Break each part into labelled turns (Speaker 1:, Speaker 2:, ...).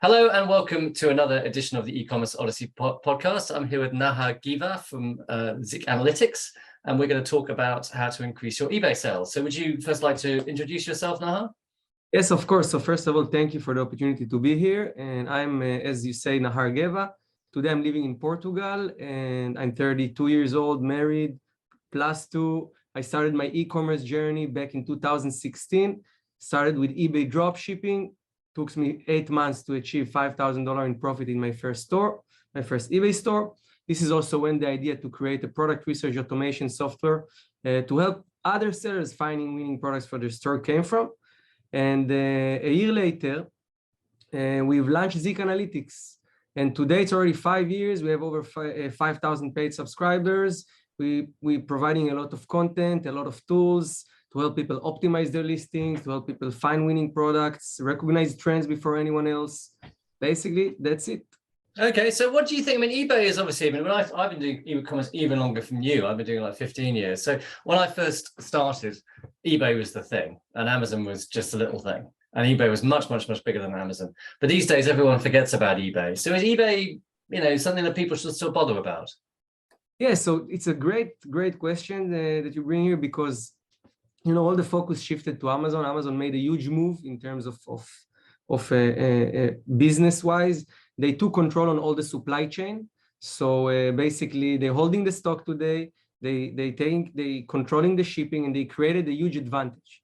Speaker 1: Hello and welcome to another edition of the e-commerce Odyssey podcast. I'm here with Nahar Geva from Zik Analytics, and we're going to talk about how to increase your eBay sales. So would you first like to introduce yourself, Nahar?
Speaker 2: Yes, of course. So first of all, thank you for the opportunity to be here. And I'm, as you say, Nahar Geva. Today I'm living in Portugal and I'm 32 years old, married, +2. I started my e-commerce journey back in 2016, started with eBay dropshipping. Took me 8 months to achieve $5,000 in profit in my first store, my first eBay store. This is also when the idea to create a product research automation software to help other sellers finding winning products for their store came from. And a year later, we've launched Zik Analytics. And today it's already 5 years. We have over 5,000 paid subscribers. We're providing a lot of content, a lot of tools to help people optimize their listings, to help people find winning products, recognize trends before anyone else. Basically, that's it.
Speaker 1: Okay, so what do you think? I mean, eBay is obviously, I've been doing e-commerce even longer than you. I've been doing like 15 years. So when I first started, eBay was the thing and Amazon was just a little thing. And eBay was much, much, much bigger than Amazon. But these days, everyone forgets about eBay. So is eBay, something that people should still bother about?
Speaker 2: Yeah, so it's a great question that you bring here because all the focus shifted to Amazon. Amazon made a huge move in terms of business-wise. They took control on all the supply chain. So basically, they're holding the stock today. They controlling the shipping, and they created a huge advantage.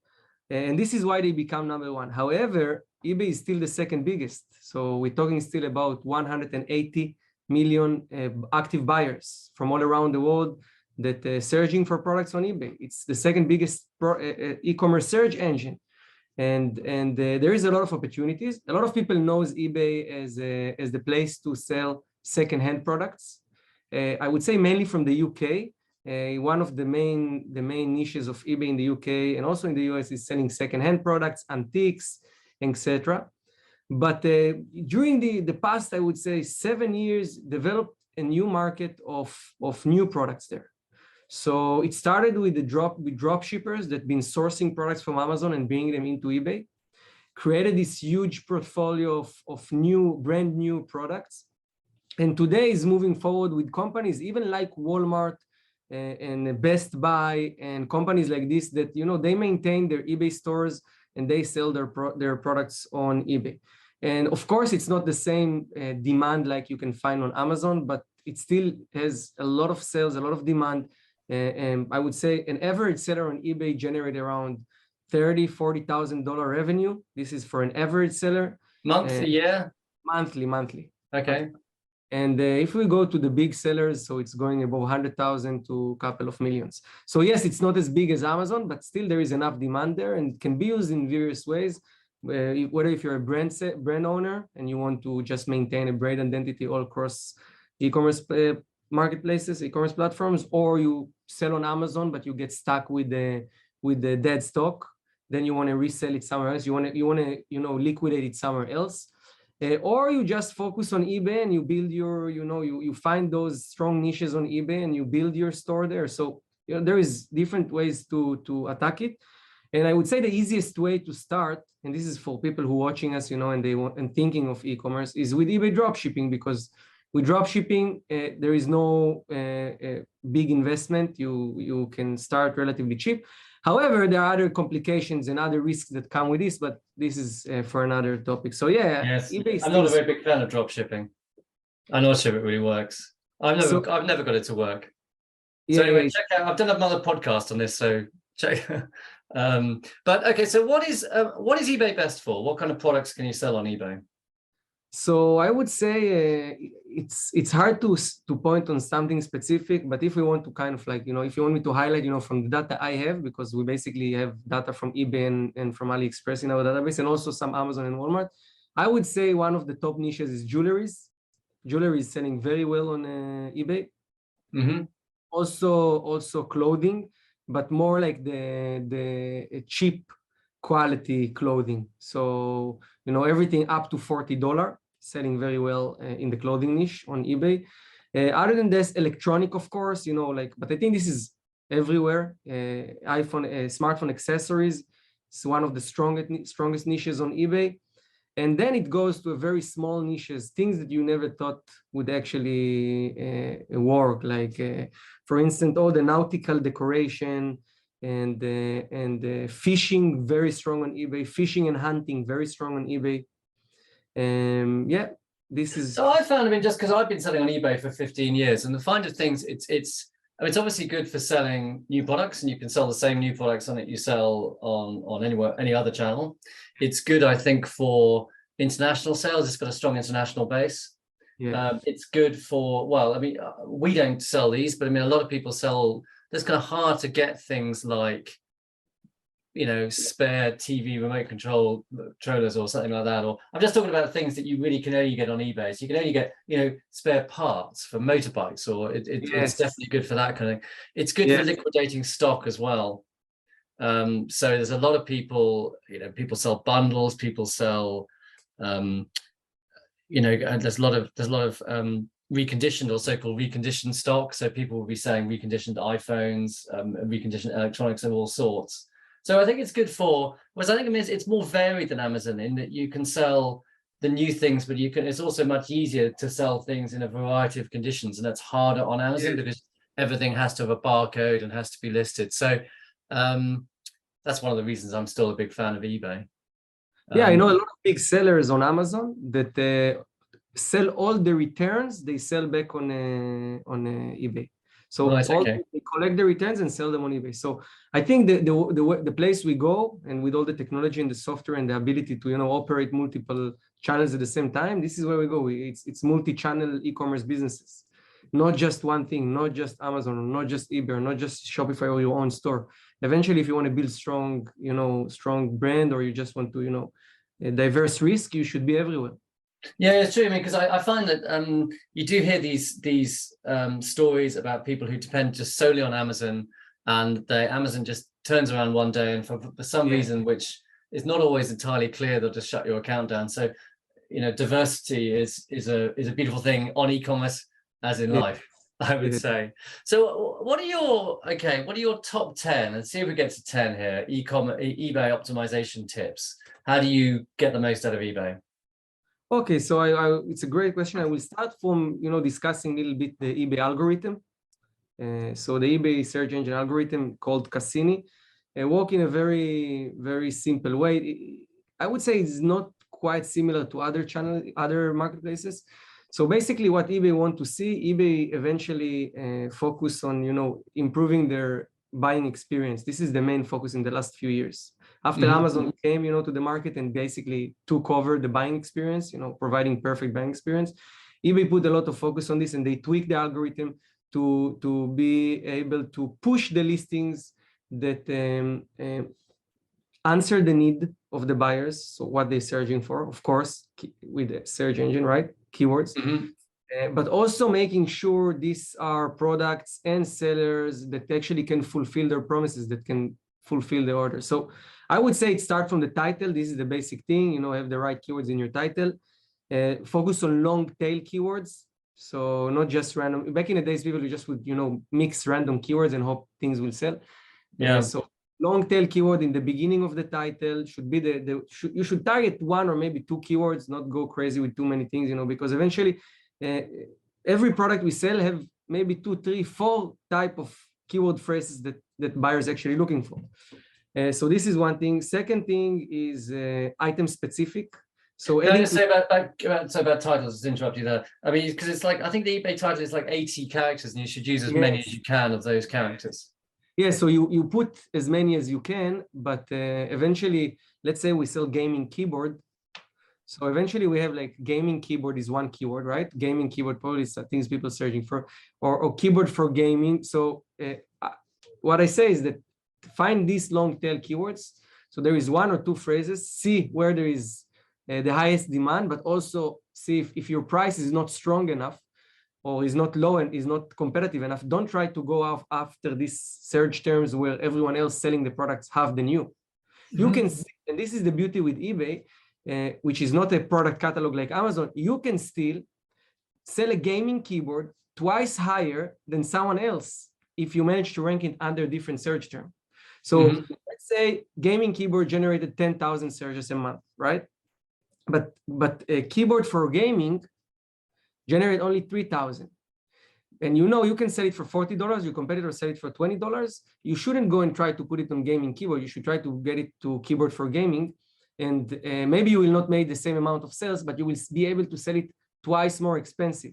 Speaker 2: And this is why they become number one. However, eBay is still the second biggest. So we're talking still about 180 million active buyers from all around the world that searching for products on eBay. It's the second biggest e-commerce search engine. And there is a lot of opportunities. A lot of people knows eBay as the place to sell secondhand products. I would say mainly from the UK. One of the main niches of eBay in the UK and also in the US is selling secondhand products, antiques, etc. But during the past, I would say 7 years, developed a new market of new products there. So it started with drop shippers that been sourcing products from Amazon and bringing them into eBay, created this huge portfolio of brand new products. And today is moving forward with companies, even like Walmart and Best Buy and companies like this that, they maintain their eBay stores and they sell their products on eBay. And of course, it's not the same demand like you can find on Amazon, but it still has a lot of sales, a lot of demand. And I would say an average seller on eBay generate around $30,000-$40,000 revenue. This is for an average seller.
Speaker 1: Monthly, yeah?
Speaker 2: Monthly.
Speaker 1: Okay.
Speaker 2: And if we go to the big sellers, so it's going above 100,000 to a couple of millions. So yes, it's not as big as Amazon, but still there is enough demand there and can be used in various ways. Whether if you're a brand owner and you want to just maintain a brand identity all across e-commerce marketplaces, e-commerce platforms, or you sell on Amazon, but you get stuck with the dead stock, then you want to resell it somewhere else. You want to liquidate it somewhere else, or you just focus on eBay and you build your you find those strong niches on eBay and you build your store there. So there is different ways to attack it. And I would say the easiest way to start, and this is for people who are watching us, and thinking of e-commerce, is with eBay dropshipping, because with dropshipping, there is no big investment. You can start relatively cheap. However, there are other complications and other risks that come with this, but this is for another topic. So yeah,
Speaker 1: yes. I'm not a very big fan of dropshipping. I'm not sure it really works. I've never got it to work. So anyway, check out. I've done another podcast on this, so check. But okay, so what is eBay best for? What kind of products can you sell on eBay?
Speaker 2: So I would say it's hard to point on something specific, but if we want to kind of like, if you want me to highlight, from the data I have, because we basically have data from eBay and from AliExpress in our database, and also some Amazon and Walmart, I would say one of the top niches is jewelries. Jewelry is selling very well on eBay. Mm-hmm. Also clothing, but more like the cheap quality clothing. So, everything up to $40 selling very well in the clothing niche on eBay. Other than this, electronic, of course, but I think this is everywhere. Smartphone accessories is one of the strongest niches on eBay. And then it goes to a very small niches, things that you never thought would actually work. Like, for instance, all the nautical decoration and fishing, very strong on eBay. Fishing and hunting, very strong on eBay. Yeah, this is.
Speaker 1: So I found, I mean, just because I've been selling on eBay for 15 years, and the find of things, I mean, it's obviously good for selling new products, and you can sell the same new products on it you sell on any other channel. It's good, I think, for international sales. It's got a strong international base.
Speaker 2: Yeah.
Speaker 1: It's good for, well, I mean, we don't sell these, but I mean, a lot of people sell. It's kind of hard to get things like, you know, spare TV remote controllers or something like that. Or I'm just talking about things that you really can only get on eBay. So you can only get, you know, spare parts for motorbikes, or it's definitely good for that kind of thing. It's good for liquidating stock as well. So there's a lot of people, you know, people sell bundles, people sell, you know, and there's a lot of reconditioned or so-called reconditioned stock. So people will be selling reconditioned iPhones, reconditioned electronics of all sorts. So I think it's good for, whereas I think it's more varied than Amazon in that you can sell the new things, but it's also much easier to sell things in a variety of conditions, and that's harder on Amazon because everything has to have a barcode and has to be listed. So that's one of the reasons I'm still a big fan of eBay.
Speaker 2: Yeah, I know a lot of big sellers on Amazon that sell all the returns, they sell back on eBay. So they collect the returns and sell them on eBay. So I think the place we go, and with all the technology and the software and the ability to, you know, operate multiple channels at the same time, this is where we go. It's multi-channel e-commerce businesses, not just one thing, not just Amazon, not just eBay, not just Shopify or your own store. Eventually, if you want to build strong brand, or you just want to, you know, diverse risk, you should be everywhere.
Speaker 1: Yeah, it's true. I mean, because I find that you do hear these stories about people who depend just solely on Amazon, and Amazon just turns around one day, and for some reason, which is not always entirely clear, they'll just shut your account down. So, you know, diversity is a beautiful thing on e-commerce, as in life, I would say. So what are your top 10? Let's see if we get to 10 here. eBay optimization tips. How do you get the most out of eBay?
Speaker 2: Okay, so it's a great question. I will start from, you know, discussing a little bit the eBay algorithm. So the eBay search engine algorithm called Cassini work in a very, very simple way. I would say it's not quite similar to other marketplaces. So basically what eBay want to see, eBay eventually focus on, you know, improving their buying experience. This is the main focus in the last few years. After Amazon came, you know, to the market and basically took over the buying experience, you know, providing perfect buying experience, eBay put a lot of focus on this, and they tweaked the algorithm to be able to push the listings that answer the need of the buyers. So what they're searching for, of course, with the search engine, right? Keywords. But also making sure these are products and sellers that actually can fulfill their promises, that can fulfill the order. So I would say it starts from the title. This is the basic thing, you know, have the right keywords in your title. Focus on long tail keywords. So not just random. Back in the days, people just would, you know, mix random keywords and hope things will sell. So long tail keyword in the beginning of the title should be you should target one or maybe two keywords, not go crazy with too many things, you know, because eventually every product we sell have maybe 2, 3, 4 type of keyword phrases that buyers actually looking for. So this is one thing. Second thing is item specific. So
Speaker 1: can I just say about titles, just interrupt you there. I mean, because it's like, I think the eBay title is like 80 characters, and you should use as many as you can of those characters.
Speaker 2: Yeah, so you put as many as you can, but eventually, let's say we sell gaming keyboard. So eventually we have like gaming keyboard is one keyword, right? Gaming keyboard probably is things people searching for, or keyboard for gaming. So what I say is that find these long tail keywords. So there is 1 or 2 phrases, see where there is the highest demand, but also see if your price is not strong enough or is not low and is not competitive enough. Don't try to go after these search terms where everyone else selling the products have the new. You can see, and this is the beauty with eBay, which is not a product catalog like Amazon, you can still sell a gaming keyboard twice higher than someone else if you manage to rank it under different search term. So let's say gaming keyboard generated 10,000 searches a month, right? but a keyboard for gaming generate only 3,000. And you can sell it for $40, your competitor sell it for $20. You shouldn't go and try to put it on gaming keyboard. You should try to get it to keyboard for gaming. And maybe you will not make the same amount of sales, but you will be able to sell it twice more expensive.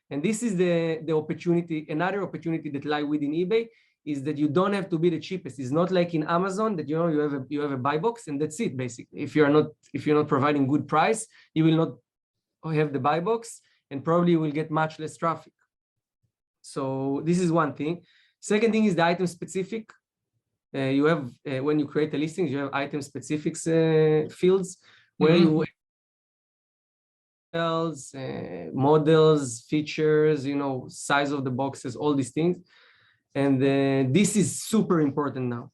Speaker 2: And this is the opportunity. Another opportunity that lie within eBay is that you don't have to be the cheapest. It's not like in Amazon that you have a buy box and that's it basically. If you're not providing good price, you will not have the buy box and probably you will get much less traffic. So this is one thing. Second thing is the item specific. You have when you create a listing, you have item specifics fields where you models, features, size of the boxes, all these things. And this is super important now.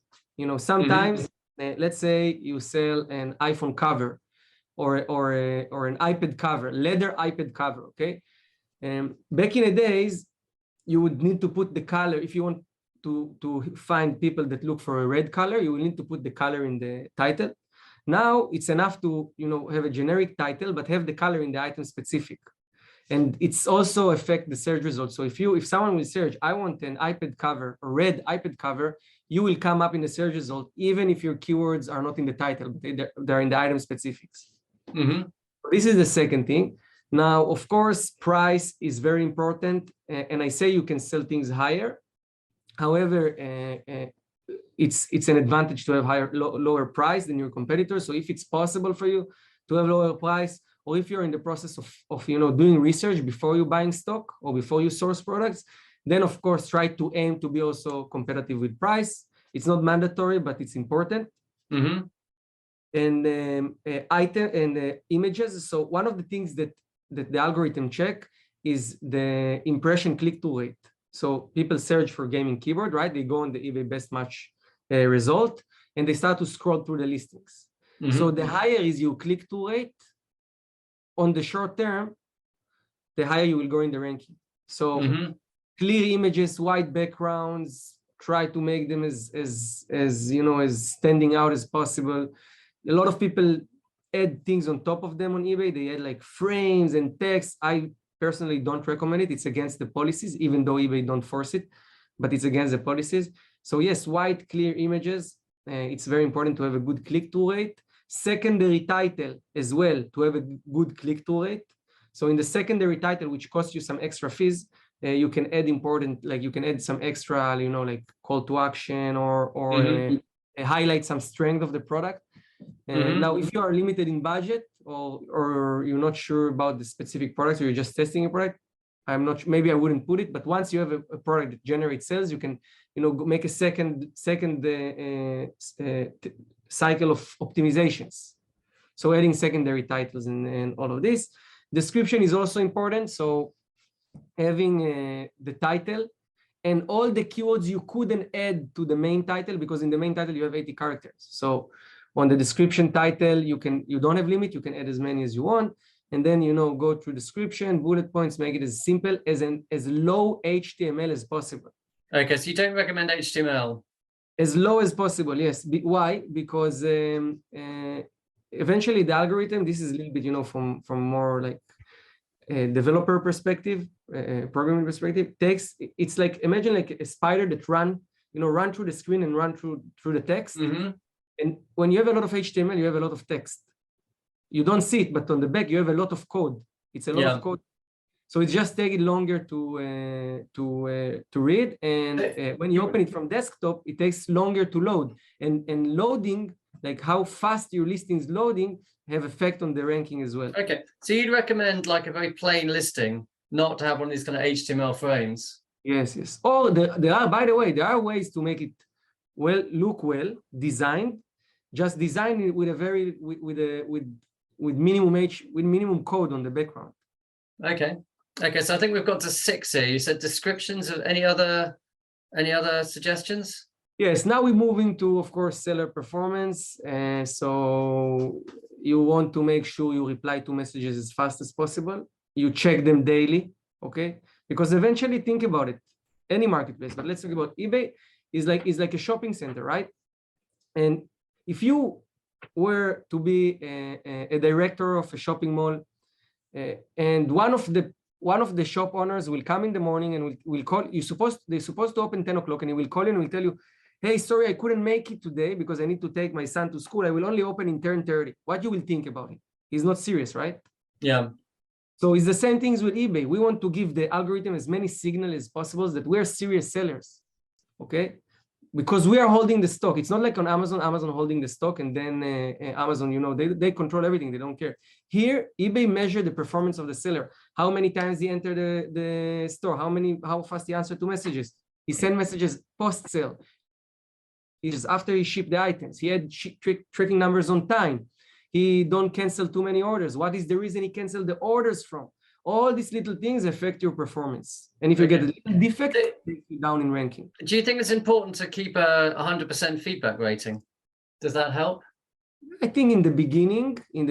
Speaker 2: Sometimes let's say you sell an iPhone cover or an iPad cover, leather iPad cover. Okay, back in the days, you would need to put the color. If you want to find people that look for a red color, you will need to put the color in the title. Now it's enough to have a generic title, but have the color in the item specific. And it's also affect the search results. So if someone will search, I want an iPad cover, a red iPad cover, you will come up in the search result, even if your keywords are not in the title, but they're in the item specifics. This is the second thing. Now, of course, price is very important. And I say you can sell things higher. However, it's an advantage to have lower price than your competitors. So if it's possible for you to have lower price, or if you're in the process of doing research before you buying stock or before you source products, then of course try to aim to be also competitive with price. It's not mandatory, but it's important. And item and images. So one of the things that the algorithm check is the impression click-through rate. So people search for gaming keyboard, right? They go on the eBay best match result and they start to scroll through the listings. So the higher is your click-through rate on the short term, the higher you will go in the ranking. So clear images, white backgrounds, try to make them as standing out as possible. A lot of people add things on top of them on eBay. They add like frames and text. I personally don't recommend it. It's against the policies, even though eBay don't force it, but it's against the policies. So yes, white, clear images. It's very important to have a good click-through rate. Secondary title as well, to have a good click-through rate. So in the secondary title, which costs you some extra fees, you can add you can add some extra, like call to action or highlight some strength of the product. Now, if you are limited in budget or you're not sure about the specific products or you're just testing a product, maybe I wouldn't put it, but once you have a product that generates sales, you can, make a second cycle of optimizations. So adding secondary titles and all of this. Description is also important. So having the title and all the keywords you couldn't add to the main title, because in the main title you have 80 characters. So on the description title, you don't have limit, you can add as many as you want. And then, go through description, bullet points, make it as simple as low HTML as possible.
Speaker 1: Okay, so you don't recommend HTML?
Speaker 2: As low as possible, yes. Why? Because eventually the algorithm, this is a little bit, from more like a developer perspective, programming perspective, it's like, imagine like a spider that run through the screen and run through the text. And when you have a lot of HTML, you have a lot of text. You don't see it, but on the back, you have a lot of code. It's a lot of code. So it just takes longer to read. And when you open it from desktop, it takes longer to load. And loading, like how fast your listing is loading, have effect on the ranking as well.
Speaker 1: Okay. So you'd recommend like a very plain listing, not to have one of these kind of HTML frames? Yes.
Speaker 2: Oh, by the way, there are ways to make it look well designed. Just design it with minimum code on the background.
Speaker 1: Okay. So I think we've got to 6 here. You said descriptions. Of any other suggestions?
Speaker 2: Yes. Now we're moving to, of course, seller performance. So you want to make sure you reply to messages as fast as possible. You check them daily, okay? Because eventually, think about it. Any marketplace, but let's talk about eBay. Is like a shopping center, right? And if you were to be a director of a shopping mall, and one of the shop owners will come in the morning and will call you. They're supposed to open 10 o'clock, and he will call you and will tell you, hey, sorry, I couldn't make it today because I need to take my son to school. I will only open in 10:30. What you will think about it? He's not serious, right?
Speaker 1: Yeah.
Speaker 2: So it's the same things with eBay. We want to give the algorithm as many signals as possible that we're serious sellers, okay? Because we are holding the stock. It's not like on Amazon holding the stock, and then Amazon, they control everything. They don't care. Here, eBay measure the performance of the seller. How many times he entered the store, how fast he answered to messages. He sent messages post-sale. Just after he shipped the items. He had tracking numbers on time. He don't cancel too many orders. What is the reason he canceled the orders from? All these little things affect your performance. And if you get a little defect, it takes you down in ranking.
Speaker 1: Do you think it's important to keep a 100% feedback rating? Does that help?
Speaker 2: I think in the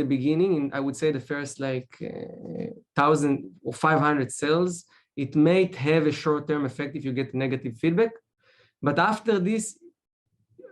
Speaker 2: beginning, I would say the first 1,000 or 500 sales, it may have a short-term effect if you get negative feedback. But after this,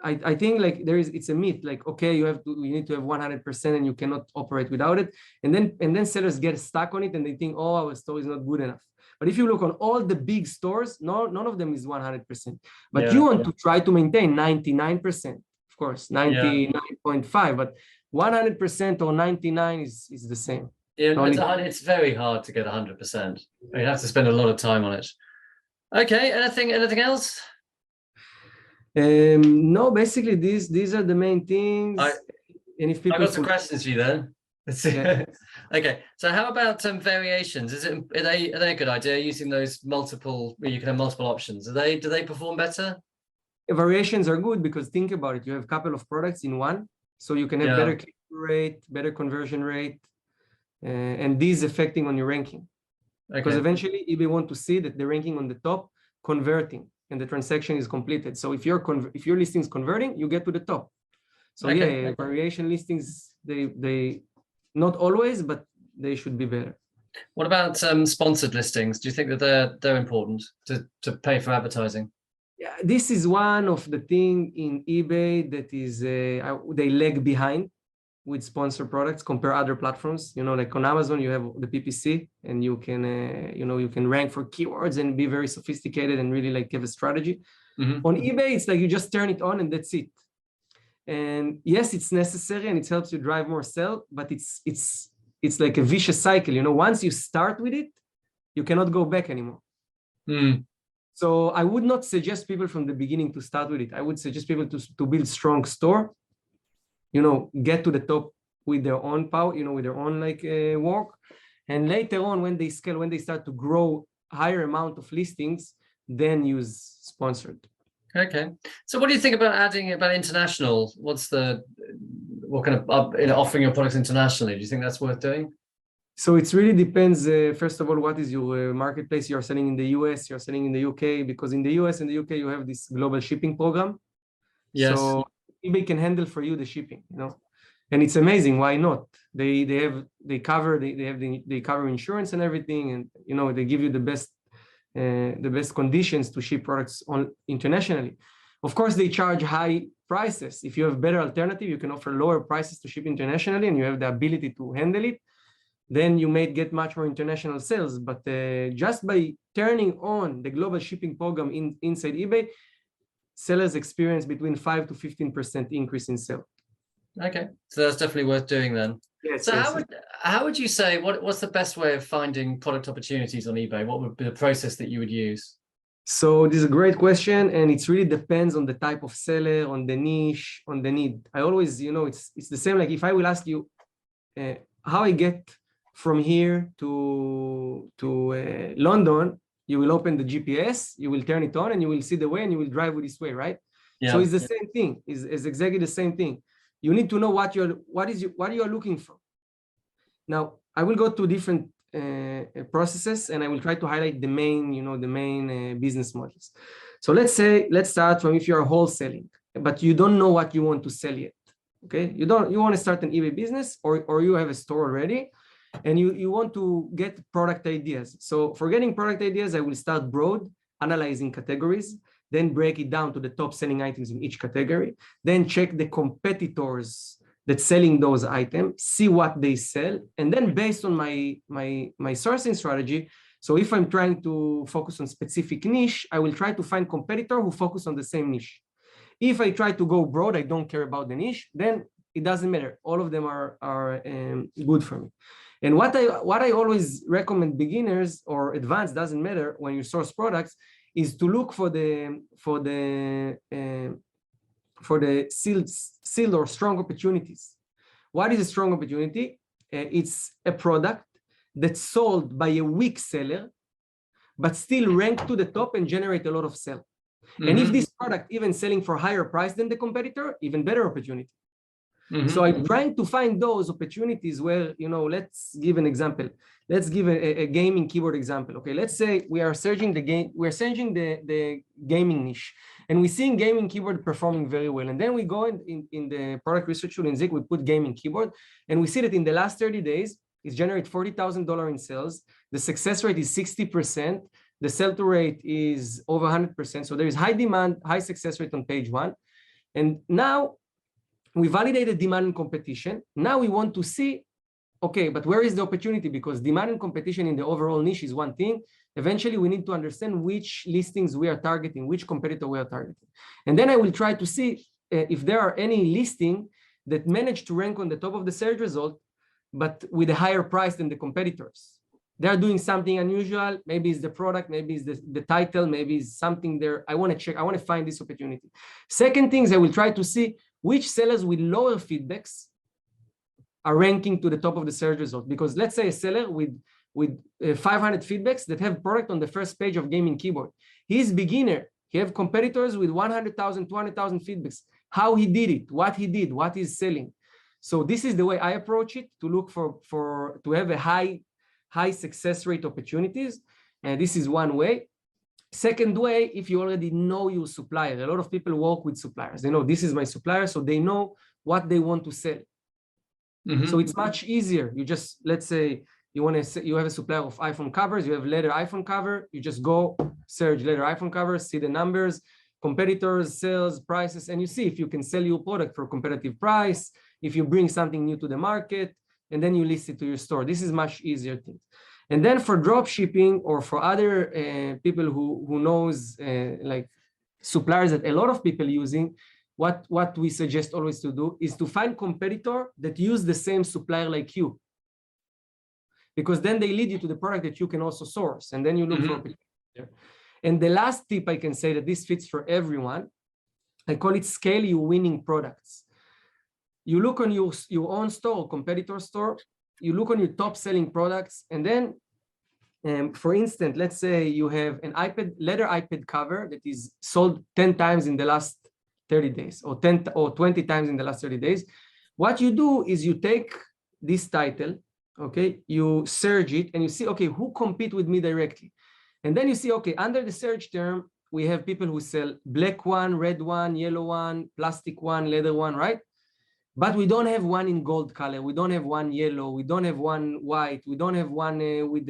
Speaker 2: I think it's a myth, okay, you need to have 100% and you cannot operate without it. And then sellers get stuck on it and they think, oh, our store is not good enough. But if you look on all the big stores, none of them is 100%. But you want to try to maintain 99%, of course, 99.5, but 100% or 99 is the same.
Speaker 1: Yeah, it's very hard to get 100%. You have to spend a lot of time on it. Okay, anything else?
Speaker 2: No, basically these are the main things. And if people
Speaker 1: I've got some questions for you then. Yeah. Okay, so how about variations? Are they a good idea, using those where you can have multiple options? Do they perform better?
Speaker 2: Variations are good because think about it. You have a couple of products in one, so you can have better click-through rate, better conversion rate, and these affecting on your ranking. Because eventually eBay want to see that the ranking on the top converting and the transaction is completed. So if your listing is converting, you get to the top. So variation listings, they not always, but they should be better.
Speaker 1: What about sponsored listings? Do you think that they're important to pay for advertising?
Speaker 2: Yeah, this is one of the things in eBay that is they lag behind with sponsored products compared to other platforms. Like on Amazon, you have the PPC, and you can you can rank for keywords and be very sophisticated and really have a strategy. Mm-hmm. On eBay, it's you just turn it on and that's it. And yes, it's necessary and it helps you drive more sale, but it's like a vicious cycle. Once you start with it, you cannot go back anymore. Mm. So I would not suggest people from the beginning to start with it. I would suggest people to build strong store, get to the top with their own power, with their own work. And later on, when they scale, when they start to grow higher amount of listings, then use sponsored.
Speaker 1: Okay. So what do you think about international? What kind of offering your products internationally? Do you think that's worth doing?
Speaker 2: So it really depends. First of all, what is your marketplace? You're selling in the US, you're selling in the UK, because in the US and the UK, you have this global shipping program. Yes. So eBay can handle for you the shipping, and it's amazing. Why not? They cover insurance and everything, and they give you the best conditions to ship products on internationally. Of course, they charge high prices. If you have better alternative, you can offer lower prices to ship internationally, and you have the ability to handle it. Then you may get much more international sales. But just by turning on the global shipping program inside eBay, sellers experience between 5 to 15% increase in sale.
Speaker 1: Okay, so that's definitely worth doing then. Yes. So how would you say, what's the best way of finding product opportunities on eBay? What would be the process that you would use?
Speaker 2: So this is a great question, and it really depends on the type of seller, on the niche, on the need. I always, it's the same. Like if I will ask you how I get from here to London, you will open the GPS, you will turn it on, and you will see the way, and you will drive this way, right? Yeah. So it's the same thing. It's exactly the same thing. You need to know what you are looking for. Now, I will go to different processes, and I will try to highlight the main business models. So let's start from if you are wholesaling, but you don't know what you want to sell yet. Okay, you want to start an eBay business, or you have a store already, and you want to get product ideas. So for getting product ideas, I will start broad, analyzing categories, then break it down to the top selling items in each category, then check the competitors' that's selling those items, see what they sell, and then based on my sourcing strategy. So if I'm trying to focus on specific niche, I will try to find competitor who focus on the same niche. If I try to go broad, I don't care about the niche, then it doesn't matter. All of them are good for me. And what I always recommend beginners or advanced, doesn't matter, when you source products, is to look for the sealed or strong opportunities. What is a strong opportunity? It's a product that's sold by a weak seller, but still rank to the top and generate a lot of sale. Mm-hmm. And if this product even selling for higher price than the competitor, even better opportunity. Mm-hmm. So I'm trying to find those opportunities where, let's give an example. Let's give a gaming keyboard example. Okay, let's say we are searching the gaming niche, and we're seeing gaming keyboard performing very well. And then we go in the product research tool in Zik, we put gaming keyboard, and we see that in the last 30 days, it's generated $40,000 in sales. The success rate is 60%. The sell-to rate is over 100%. So there is high demand, high success rate on page one. And now we validated demand and competition. Now we want to see, okay, but where is the opportunity? Because demand and competition in the overall niche is one thing. Eventually, we need to understand which listings we are targeting, which competitor we are targeting. And then I will try to see if there are any listing that manage to rank on the top of the search result, but with a higher price than the competitors. They're doing something unusual. Maybe it's the product, maybe it's the title, maybe it's something there. I want to check, I want to find this opportunity. Second thing is I will try to see which sellers with lower feedbacks are ranking to the top of the search result. Because let's say a seller with 500 feedbacks that have product on the first page of gaming keyboard. He's beginner. He have competitors with 100,000, 200,000 feedbacks. How he did it, what he did, what he's selling. So this is the way I approach it, to look to have a high success rate opportunities. And this is one way. Second way, if you already know your supplier, a lot of people work with suppliers. They know this is my supplier, so they know what they want to sell. Mm-hmm. So it's much easier. You just, let's say you have a supplier of iPhone covers, you have leather iPhone cover, you just go search leather iPhone covers, see the numbers, competitors, sales, prices, and you see if you can sell your product for a competitive price, if you bring something new to the market, and then you list it to your store. This is much easier thing. And then for drop shipping or for other people who knows like suppliers that a lot of people using, what we suggest always to do is to find competitor that use the same supplier like you. Because then they lead you to the product that you can also source. And then you look for a competitor. And the last tip I can say that this fits for everyone, I call it scale your winning products. You look on your own store or competitor store, you look on your top selling products, and then, for instance, let's say you have an leather iPad cover that is sold 10 times in the last 30 days or 10 or 20 times in the last 30 days. What you do is you take this title, okay, you search it and you see, okay, who compete with me directly? And then you see, okay, under the search term, we have people who sell black one, red one, yellow one, plastic one, leather one, right? But we don't have one in gold color. We don't have one yellow. We don't have one white. We don't have one with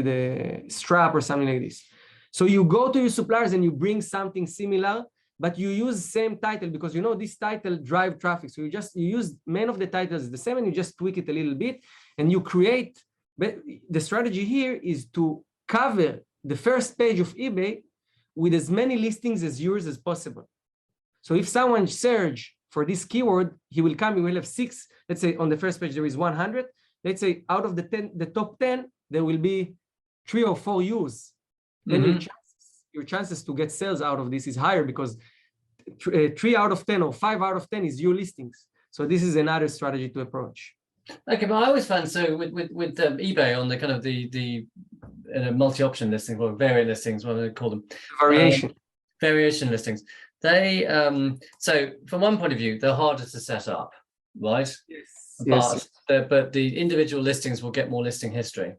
Speaker 2: a strap or something like this. So you go to your suppliers and you bring something similar, but you use same title because you know this title drive traffic. So you use many of the titles the same and you just tweak it a little bit and you create. But the strategy here is to cover the first page of eBay with as many listings as yours as possible. So if someone search for this keyword, he will come, he will have 6, let's say on the first page there is 100. Let's say out of the top 10, there will be 3 or 4 use. Then your chances to get sales out of this is higher because 3 out of 10 or 5 out of 10 is your listings. So this is another strategy to approach.
Speaker 1: Okay, but I always found, so with eBay on the kind of the multi-option listings or variant listings, what do they call them? Variation listings. They so from one point of view, they're harder to set up, right? Yes. But the individual listings will get more listing history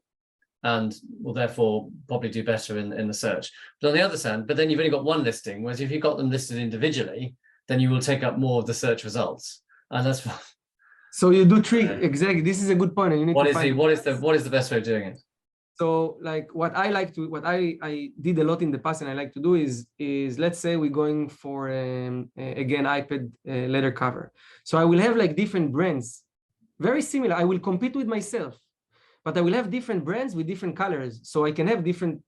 Speaker 1: and will therefore probably do better in the search. But on the other hand, but then you've only got one listing, whereas if you've got them listed individually, then you will take up more of the search results. And that's what.
Speaker 2: So you do exactly. This is a good point. And you need
Speaker 1: what is the best way of doing it?
Speaker 2: So like what I did a lot in the past and I like to do is let's say we're going for again iPad leather cover. So I will have like different brands, very similar. I will compete with myself, but I will have different brands with different colors. So I can have different.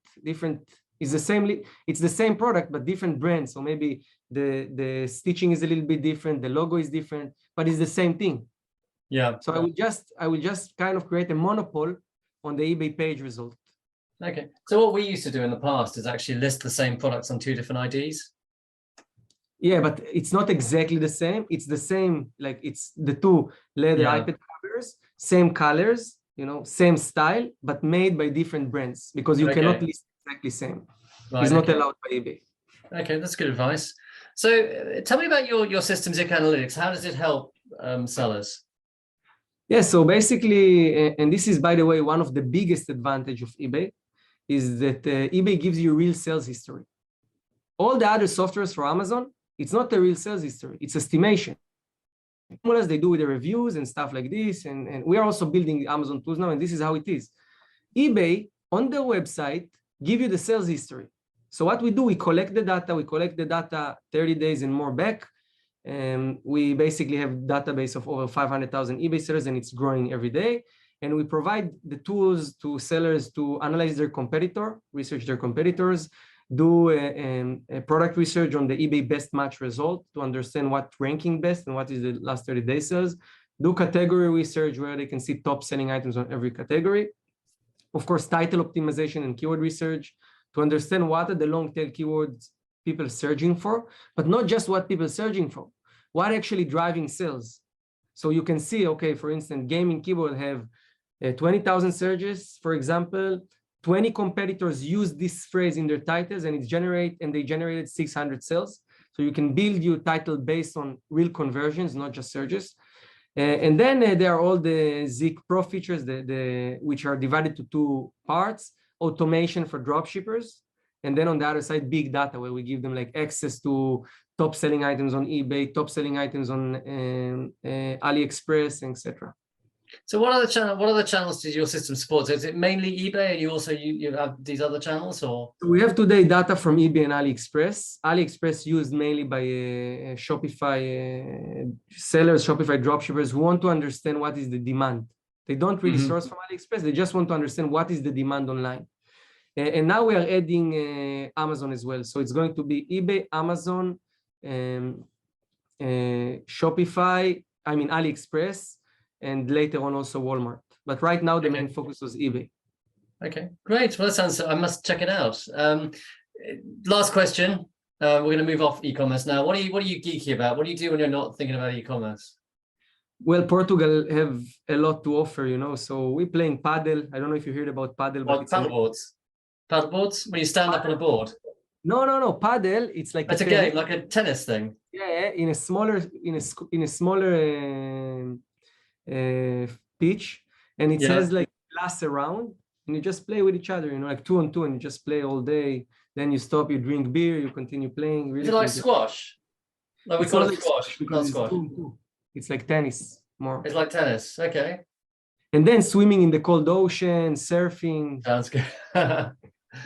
Speaker 2: It's the same product but different brands. So maybe the stitching is a little bit different, the logo is different, but it's the same thing.
Speaker 1: Yeah.
Speaker 2: So I will just kind of create a monopoly on the eBay page result.
Speaker 1: Okay. So what we used to do in the past is actually list the same products on 2 different IDs.
Speaker 2: Yeah, but it's not exactly the same. It's the same, like it's the 2 leather iPad covers, same colors, same style, but made by different brands because you cannot list exactly same. Right, it's not allowed by eBay.
Speaker 1: Okay, that's good advice. So tell me about your system, Zik Analytics. How does it help sellers?
Speaker 2: Yeah, so basically, and this is, by the way, one of the biggest advantage of eBay, is that eBay gives you real sales history. All the other softwares for Amazon, it's not a real sales history, it's estimation. They do with the reviews and stuff like this, and we are also building Amazon tools now, and this is how it is. eBay, on their website, give you the sales history. So what we do, we collect the data 30 days and more back, and we basically have a database of over 500,000 eBay sellers, and it's growing every day. And we provide the tools to sellers to analyze their competitor, research their competitors, do a product research on the eBay best match result to understand what ranking best and what is the last 30 day sales, do category research where they can see top selling items on every category. Of course, title optimization and keyword research to understand what are the long tail keywords people searching for, but not just what people searching for, what actually driving sales. So you can see, okay, for instance, gaming keyboard have 20,000 searches, for example, 20 competitors use this phrase in their titles and they generated 600 sales. So you can build your title based on real conversions, not just searches. And then there are all the Zik Pro features, which are divided to 2 parts, automation for dropshippers. And then on the other side, big data, where we give them like access to top selling items on eBay, top selling items on AliExpress, etc.
Speaker 1: So what other channels does your system support? So is it mainly eBay, and you have these other channels, or?
Speaker 2: We have today data from eBay and AliExpress. AliExpress used mainly by Shopify sellers, Shopify dropshippers who want to understand what is the demand. They don't really source from AliExpress. They just want to understand what is the demand online. And now we are adding Amazon as well. So it's going to be eBay, Amazon, Shopify, AliExpress, and later on also Walmart. But right now the main focus was eBay.
Speaker 1: Okay, great. Well, that sounds, I must check it out. Last question. We're going to move off e-commerce now. What are you geeky about? What do you do when you're not thinking about e-commerce? Well,
Speaker 2: Portugal have a lot to offer, So we're playing paddle. I don't know if you heard about paddle, but it's
Speaker 1: paddleboards. Paddleboards? When you stand up on a board?
Speaker 2: No. Paddle. It's like
Speaker 1: it's a game, like a tennis thing.
Speaker 2: Yeah, in a smaller pitch, and it has like glass around, and you just play with each other, like 2 on 2, and you just play all day. Then you stop, you drink beer, you continue playing. Really,
Speaker 1: is it like squash? Like we call it squash.
Speaker 2: Because it's 2 on 2. It's like tennis more.
Speaker 1: It's like tennis. Okay.
Speaker 2: And then swimming in the cold ocean, surfing.
Speaker 1: Sounds good.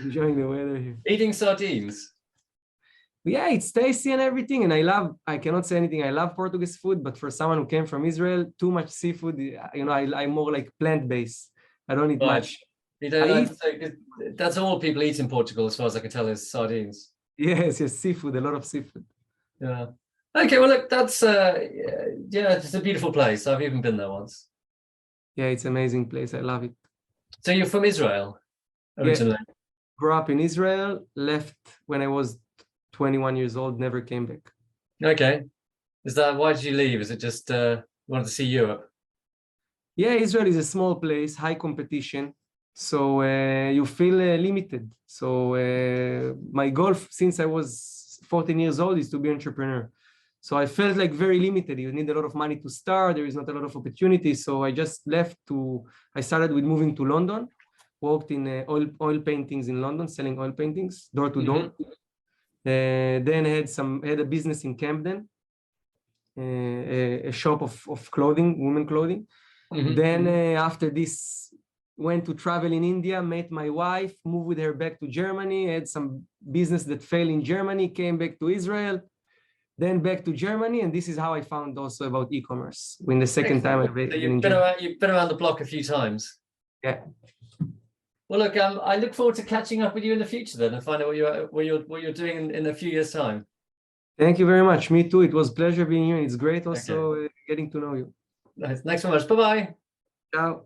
Speaker 2: Enjoying the weather here.
Speaker 1: Eating sardines.
Speaker 2: Yeah, it's tasty and everything, and I cannot say anything. I love Portuguese food, but for someone who came from Israel, too much seafood, I'm more like plant-based. I don't eat much.
Speaker 1: You don't that's all people eat in Portugal, as far as I can tell, is sardines.
Speaker 2: Yes, seafood, a lot of seafood.
Speaker 1: Yeah. Okay, well, look, that's it's a beautiful place. I've even been there once.
Speaker 2: Yeah, it's an amazing place. I love it.
Speaker 1: So you're from Israel originally?
Speaker 2: Yeah. Grew up in Israel, left when I was 21 years old, never came back.
Speaker 1: Okay. Why did you leave? Is it just wanted to see Europe?
Speaker 2: Yeah, Israel is a small place, high competition. So you feel limited. So my goal since I was 14 years old is to be an entrepreneur. So I felt like very limited. You need a lot of money to start. There is not a lot of opportunity. So I just I started with moving to London, worked in oil paintings in London, selling oil paintings door to door. Then had a business in Camden, a shop of clothing, women clothing. Then after this went to travel in India, met my wife, moved with her back to Germany, had some business that failed in Germany, came back to Israel, then back to Germany, and this is how I found also about e-commerce. When the second time I've been in Germany.
Speaker 1: You've been around the block a few times.
Speaker 2: Yeah.
Speaker 1: Well, look, I look forward to catching up with you in the future then, and find out what you're doing in a few years' time.
Speaker 2: Thank you very much. Me too. It was a pleasure being here. It's great also getting to know you.
Speaker 1: Nice. Thanks so much. Bye-bye.
Speaker 2: Ciao.